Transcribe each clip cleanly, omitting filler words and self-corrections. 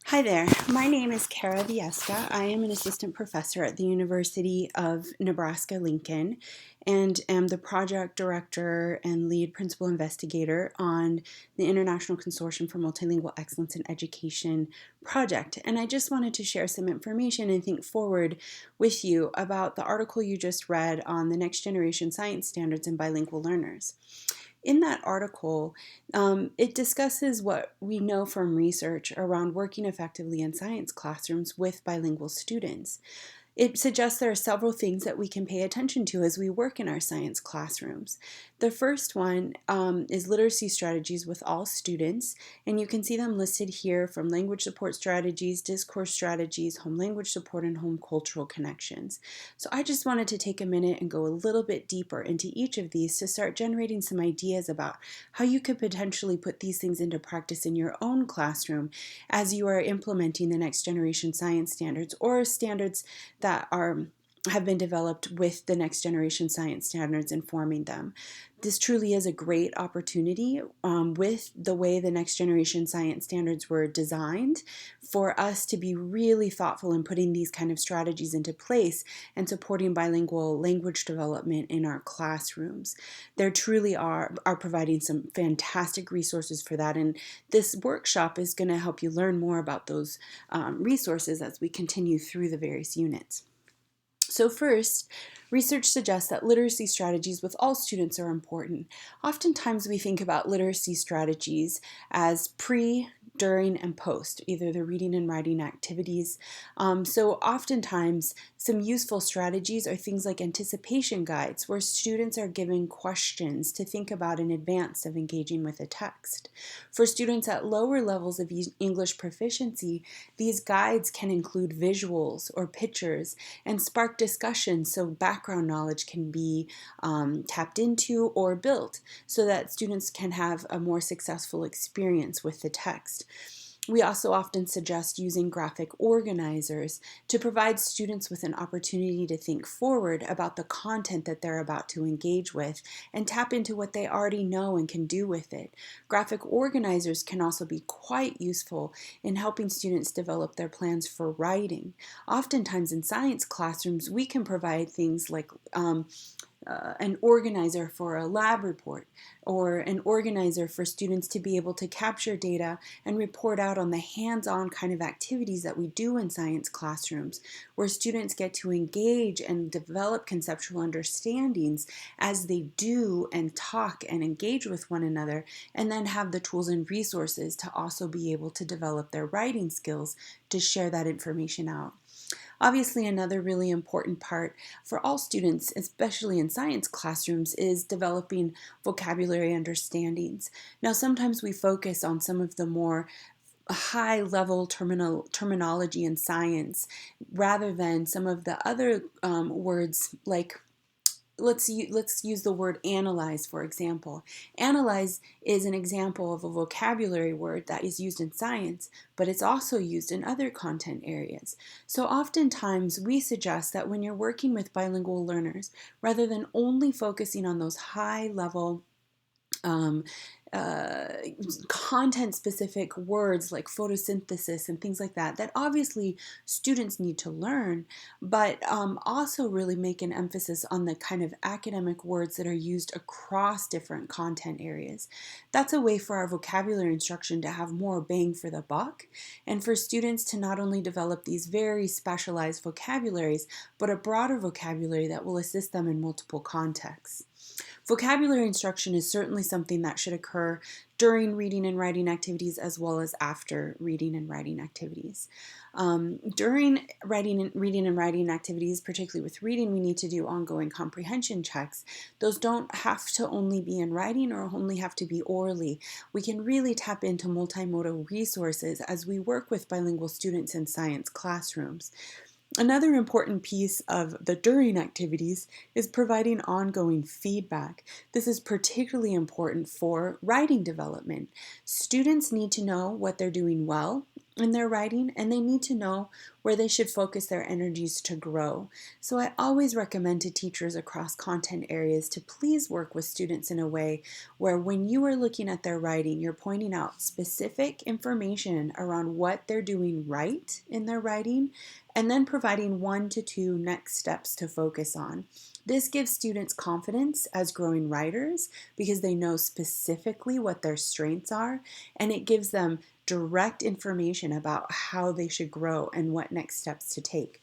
Hi there, my name is Kara Viesca. I am an assistant professor at the University of Nebraska-Lincoln and am the project director and lead principal investigator on the International Consortium for Multilingual Excellence in Education project. And I just wanted to share some information and think forward with you about the article you just read on the next generation science standards and bilingual learners. In that article, it discusses what we know from research around working effectively in science classrooms with bilingual students. It suggests there are several things that we can pay attention to as we work in our science classrooms. The first one is literacy strategies with all students, and you can see them listed here from language support strategies, discourse strategies, home language support, and home cultural connections. So I just wanted to take a minute and go a little bit deeper into each of these to start generating some ideas about how you could potentially put these things into practice in your own classroom as you are implementing the next generation science standards or standards that have been developed with the next generation science standards informing them. This truly is a great opportunity with the way the next generation science standards were designed for us to be really thoughtful in putting these kind of strategies into place and supporting bilingual language development in our classrooms. There truly are providing some fantastic resources for that, and this workshop is going to help you learn more about those resources as we continue through the various units. So first, research suggests that literacy strategies with all students are important. Oftentimes we think about literacy strategies as pre, during, and post, either the reading and writing activities. So oftentimes some useful strategies are things like anticipation guides, where students are given questions to think about in advance of engaging with a text. For students at lower levels of English proficiency, these guides can include visuals or pictures and spark discussion so background knowledge can be tapped into or built so that students can have a more successful experience with the text. We also often suggest using graphic organizers to provide students with an opportunity to think forward about the content that they're about to engage with and tap into what they already know and can do with it. Graphic organizers can also be quite useful in helping students develop their plans for writing. Oftentimes in science classrooms, we can provide things like an organizer for a lab report or an organizer for students to be able to capture data and report out on the hands-on kind of activities that we do in science classrooms, where students get to engage and develop conceptual understandings as they do and talk and engage with one another, and then have the tools and resources to also be able to develop their writing skills to share that information out. Obviously, another really important part for all students, especially in science classrooms, is developing vocabulary understandings. Now, sometimes we focus on some of the more high-level terminology in science rather than some of the other words like let's use the word analyze, for example. Analyze is an example of a vocabulary word that is used in science, but it's also used in other content areas. So oftentimes we suggest that when you're working with bilingual learners, rather than only focusing on those high-level um, uh, content-specific words like photosynthesis and things like that, that obviously students need to learn, but also really make an emphasis on the kind of academic words that are used across different content areas. That's a way for our vocabulary instruction to have more bang for the buck, and for students to not only develop these very specialized vocabularies, but a broader vocabulary that will assist them in multiple contexts. Vocabulary instruction is certainly something that should occur during reading and writing activities as well as after reading and writing activities. During reading and writing activities, particularly with reading, we need to do ongoing comprehension checks. Those don't have to only be in writing or only have to be orally. We can really tap into multimodal resources as we work with bilingual students in science classrooms. Another important piece of the during activities is providing ongoing feedback. This is particularly important for writing development. Students need to know what they're doing well in their writing, and they need to know where they should focus their energies to grow. So I always recommend to teachers across content areas to please work with students in a way where when you are looking at their writing, you're pointing out specific information around what they're doing right in their writing, and then providing 1 to 2 next steps to focus on. This gives students confidence as growing writers because they know specifically what their strengths are, and it gives them direct information about how they should grow and what next steps to take.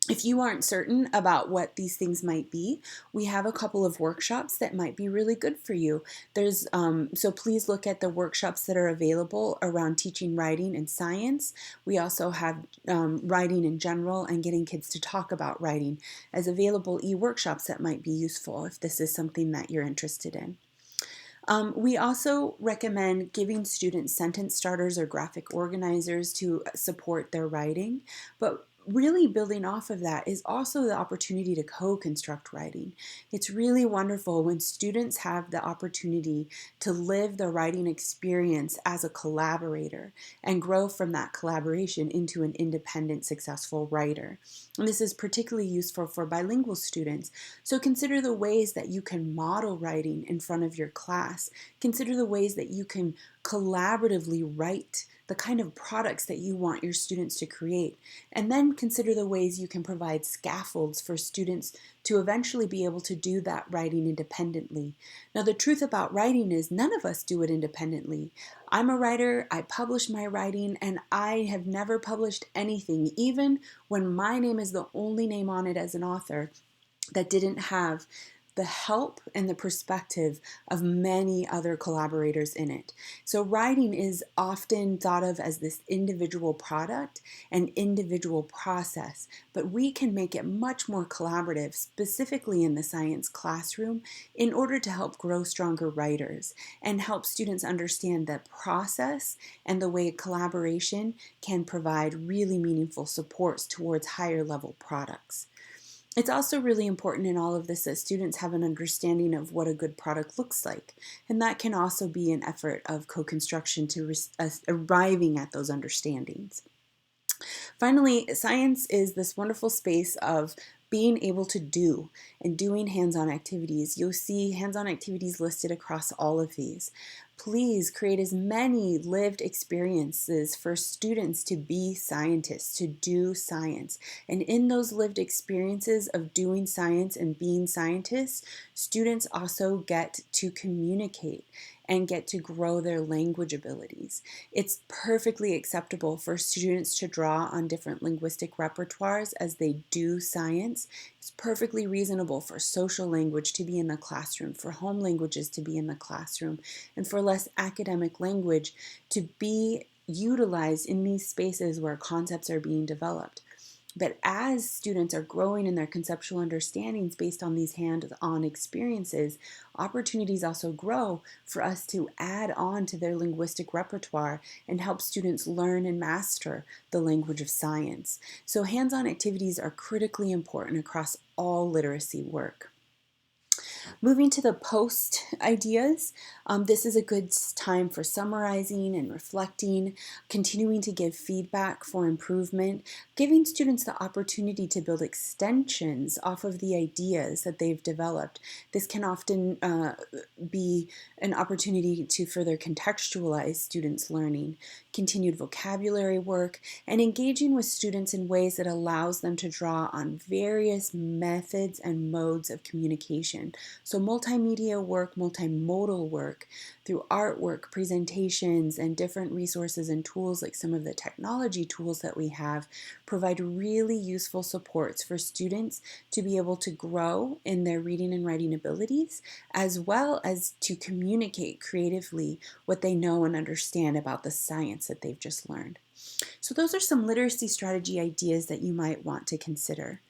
If you aren't certain about what these things might be, we have a couple of workshops that might be really good for you. So please look at the workshops that are available around teaching writing and science. We also have writing in general and getting kids to talk about writing as available e-workshops that might be useful if this is something that you're interested in. We also recommend giving students sentence starters or graphic organizers to support their writing, but really building off of that is also the opportunity to co-construct writing. It's really wonderful when students have the opportunity to live the writing experience as a collaborator and grow from that collaboration into an independent, successful writer. And this is particularly useful for bilingual students. So consider the ways that you can model writing in front of your class. Consider the ways that you can collaboratively write the kind of products that you want your students to create. And then consider the ways you can provide scaffolds for students to eventually be able to do that writing independently. Now, the truth about writing is none of us do it independently. I'm a writer, I publish my writing, and I have never published anything, even when my name is the only name on it as an author, that didn't have the help and the perspective of many other collaborators in it. So writing is often thought of as this individual product and individual process, but we can make it much more collaborative, specifically in the science classroom, in order to help grow stronger writers and help students understand the process and the way collaboration can provide really meaningful supports towards higher level products. It's also really important in all of this that students have an understanding of what a good product looks like, and that can also be an effort of co-construction to arriving at those understandings. Finally, science is this wonderful space of being able to do and doing hands-on activities. You'll see hands-on activities listed across all of these. Please create as many lived experiences for students to be scientists, to do science. And in those lived experiences of doing science and being scientists, students also get to communicate and get to grow their language abilities. It's perfectly acceptable for students to draw on different linguistic repertoires as they do science. It's perfectly reasonable for social language to be in the classroom, for home languages to be in the classroom, and for less academic language to be utilized in these spaces where concepts are being developed. But as students are growing in their conceptual understandings based on these hands-on experiences, opportunities also grow for us to add on to their linguistic repertoire and help students learn and master the language of science. So hands-on activities are critically important across all literacy work. Moving to the post ideas, this is a good time for summarizing and reflecting, continuing to give feedback for improvement, giving students the opportunity to build extensions off of the ideas that they've developed. This can often be an opportunity to further contextualize students' learning, continued vocabulary work, and engaging with students in ways that allows them to draw on various methods and modes of communication. So multimedia work, multimodal work through artwork, presentations, and different resources and tools like some of the technology tools that we have provide really useful supports for students to be able to grow in their reading and writing abilities, as well as to communicate creatively what they know and understand about the science that they've just learned. So those are some literacy strategy ideas that you might want to consider.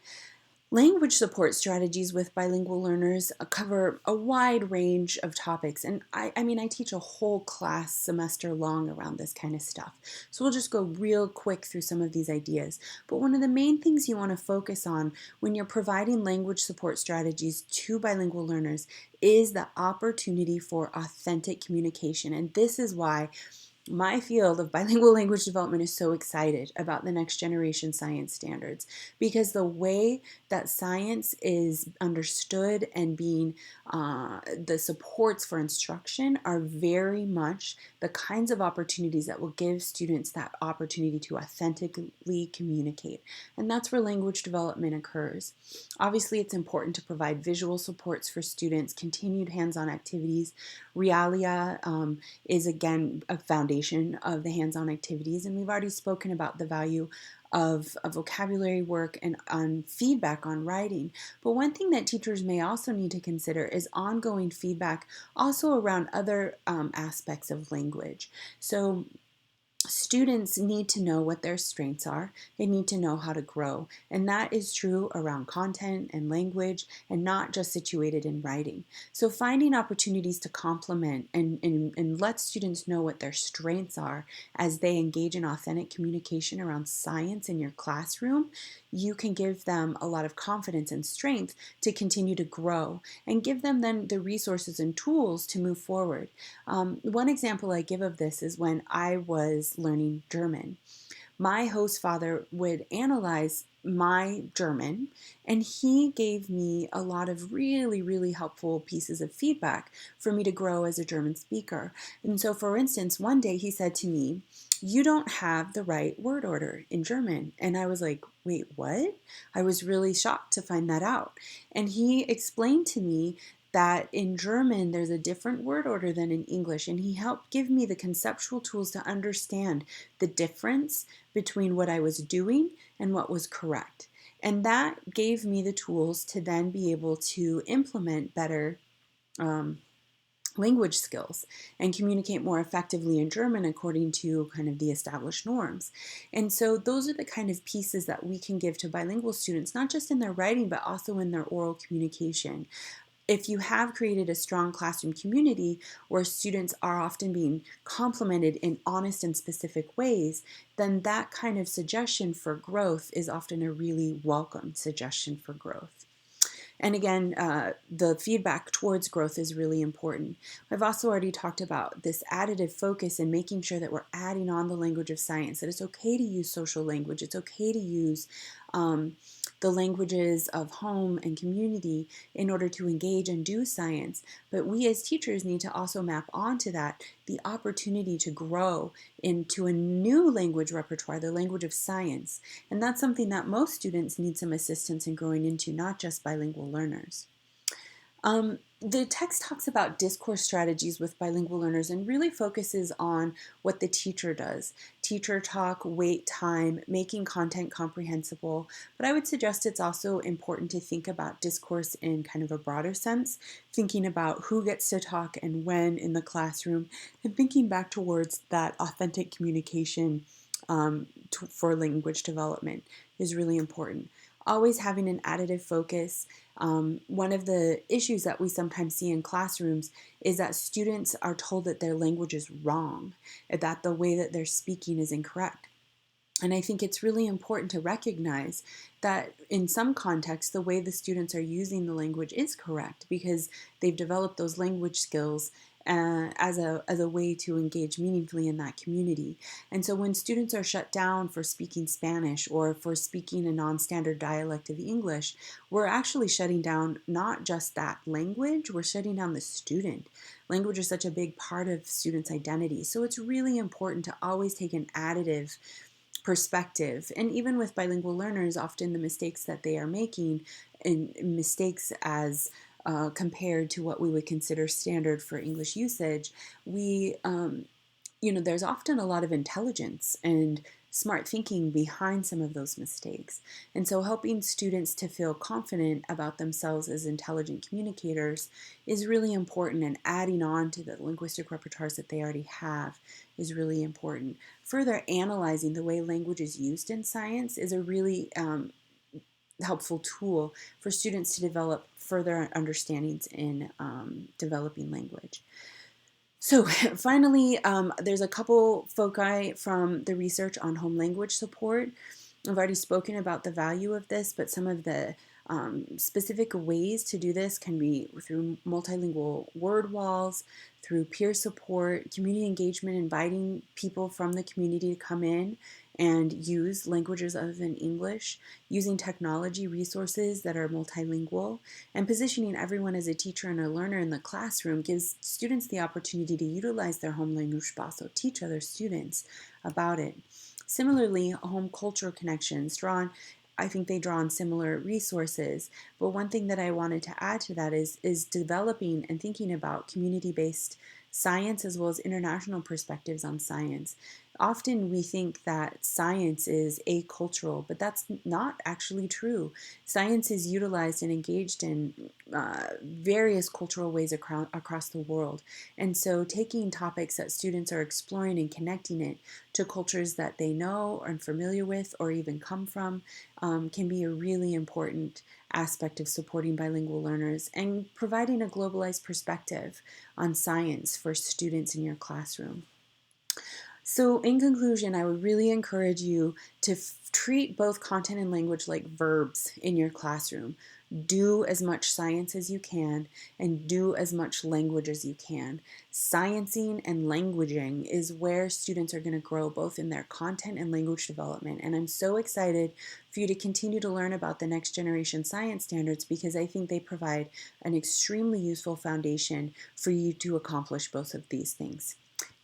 Language support strategies with bilingual learners cover a wide range of topics, and I teach a whole class semester long around this kind of stuff. So we'll just go real quick through some of these ideas. But one of the main things you want to focus on when you're providing language support strategies to bilingual learners is the opportunity for authentic communication. And this is why My field of bilingual language development is so excited about the next generation science standards because the way that science is understood and being the supports for instruction are very much the kinds of opportunities that will give students that opportunity to authentically communicate. And that's where language development occurs. Obviously, it's important to provide visual supports for students, continued hands-on activities. Realia is again a foundation of the hands-on activities, and we've already spoken about the value of vocabulary work and on feedback on writing. But one thing that teachers may also need to consider is ongoing feedback also around other aspects of language. So students need to know what their strengths are. They need to know how to grow. And that is true around content and language and not just situated in writing. So finding opportunities to complement and let students know what their strengths are as they engage in authentic communication around science in your classroom, you can give them a lot of confidence and strength to continue to grow and give them then the resources and tools to move forward. One example I give of this is when I was learning German. My host father would analyze my German, and he gave me a lot of really, really helpful pieces of feedback for me to grow as a German speaker. And so, for instance, one day he said to me, "You don't have the right word order in German." And I was like, "Wait, what?" I was really shocked to find that out. And he explained to me that in German there's a different word order than in English, and he helped give me the conceptual tools to understand the difference between what I was doing and what was correct. And that gave me the tools to then be able to implement better um, language skills and communicate more effectively in German according to kind of the established norms. And so those are the kind of pieces that we can give to bilingual students, not just in their writing, but also in their oral communication. If you have created a strong classroom community where students are often being complimented in honest and specific ways, then that kind of suggestion for growth is often a really welcome suggestion for growth. And again, the feedback towards growth is really important. I've also already talked about this additive focus and making sure that we're adding on the language of science, that it's okay to use social language, it's okay to use the languages of home and community in order to engage and do science. But we as teachers need to also map onto that the opportunity to grow into a new language repertoire, the language of science. And that's something that most students need some assistance in growing into, not just bilingual learners. The text talks about discourse strategies with bilingual learners and really focuses on what the teacher does. Teacher talk, wait time, making content comprehensible. But I would suggest it's also important to think about discourse in kind of a broader sense, thinking about who gets to talk and when in the classroom, and thinking back towards that authentic communication for language development is really important. Always having an additive focus. One of the issues that we sometimes see in classrooms is that students are told that their language is wrong, that the way that they're speaking is incorrect. And I think it's really important to recognize that in some contexts, the way the students are using the language is correct because they've developed those language skills as a way to engage meaningfully in that community. And so when students are shut down for speaking Spanish or for speaking a non-standard dialect of English, we're actually shutting down not just that language, we're shutting down the student. Language is such a big part of students' identity. So it's really important to always take an additive perspective. And even with bilingual learners, often the mistakes that they are making, and mistakes as compared to what we would consider standard for English usage, there's often a lot of intelligence and smart thinking behind some of those mistakes. And so helping students to feel confident about themselves as intelligent communicators is really important, and adding on to the linguistic repertoires that they already have is really important. Further analyzing the way language is used in science is a really helpful tool for students to develop further understandings in developing language. So finally, there's a couple foci from the research on home language support. I've already spoken about the value of this, but some of the Specific ways to do this can be through multilingual word walls, through peer support, community engagement, inviting people from the community to come in and use languages other than English, using technology resources that are multilingual, and positioning everyone as a teacher and a learner in the classroom gives students the opportunity to utilize their home language, but also teach other students about it. Similarly, home cultural connections I think they draw on similar resources. But one thing that I wanted to add to that is developing and thinking about community-based science as well as international perspectives on science. Often we think that science is acultural, but that's not actually true. Science is utilized and engaged in various cultural ways across the world. And so taking topics that students are exploring and connecting it to cultures that they know or are familiar with or even come from can be a really important aspect of supporting bilingual learners and providing a globalized perspective on science for students in your classroom. So, in conclusion, I would really encourage you to treat both content and language like verbs in your classroom. Do as much science as you can and do as much language as you can. Sciencing and languaging is where students are going to grow both in their content and language development. And I'm so excited for you to continue to learn about the next generation science standards because I think they provide an extremely useful foundation for you to accomplish both of these things.